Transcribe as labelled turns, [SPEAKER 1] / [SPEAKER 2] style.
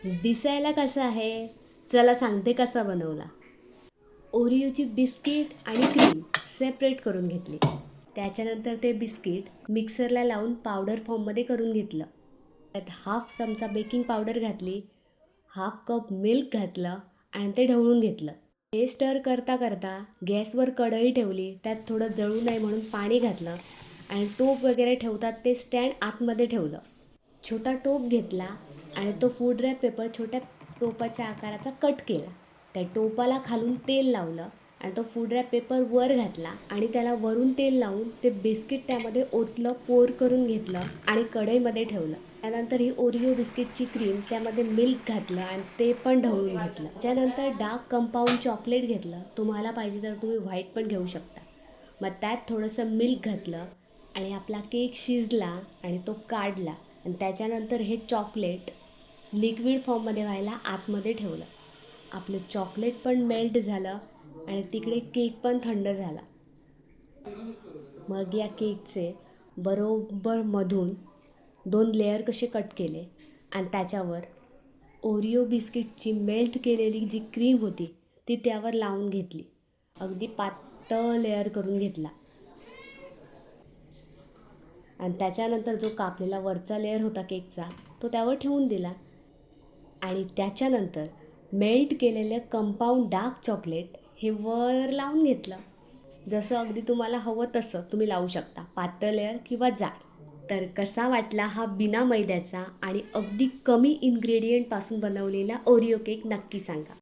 [SPEAKER 1] दिसायला कसा आहे? चला सांगते कसा बनवला. ओरिओची बिस्किट आणि क्रीम सेपरेट करून घेतली. त्याच्यानंतर ते बिस्किट मिक्सरला लावून पावडर फॉर्ममध्ये करून घेतलं. त्यात हाफ चमचा बेकिंग पावडर घातली, हाफ कप मिल्क घातलं आणि ते ढवळून घेतलं. हे स्टर करता करता गॅसवर कढई ठेवली. त्यात थोडं जळू नये म्हणून पाणी घातलं आणि टोप वगैरे ठेवतात ते स्टँड आतमध्ये ठेवलं. छोटा टोप घेतला आणि तो फूड रॅप पेपर छोट्या टोपाच्या आकाराचा कट केला. त्या टोपाला खालून तेल लावलं आणि तो फूड रॅप पेपर वर घातला आणि त्याला वरून तेल लावून ते बिस्किट त्यामध्ये ओतलं, पोर करून घेतलं आणि कढईमध्ये ठेवलं. त्यानंतर ही ओरिओ बिस्किटची क्रीम त्यामध्ये मिल्क घातलं आणि ते पण ढवळून घेतलं. त्याच्यानंतर डार्क कंपाऊंड चॉकलेट घेतलं. तुम्हाला पाहिजे तर तुम्ही व्हाईट पण घेऊ शकता. मग त्यात थोडंसं मिल्क घातलं आणि आपला केक शिजला आणि तो काढला आणि त्याच्यानंतर हे चॉकलेट लिक्विड फॉर्ममध्ये व्हायला आतमध्ये ठेवलं. आपलं चॉकलेट पण मेल्ट झालं आणि तिकडे केक पण थंड झाला. मग या केकचे बरोबर मधून 2 लेयर कसे कट केले आणि त्याच्यावर ओरिओ बिस्किटची मेल्ट केलेली जी क्रीम होती ती त्यावर लावून घेतली. अगदी पातळ लेयर करून घेतला आणि त्याच्यानंतर जो कापलेला वरचा लेयर होता केकचा तो त्यावर ठेवून दिला आणि त्याच्यानंतर मेल्ट केलेलं कंपाऊंड डार्क चॉकलेट हे वर लावून घेतलं. जसं अगदी तुम्हाला हवं तसं तुम्ही लावू शकता, पातळ लेयर किंवा जाड. तर कसा वाटला हा बिना मैद्याचा आणि अगदी कमी इन्ग्रेडियंटपासून बनवलेला ओरिओ केक नक्की सांगा.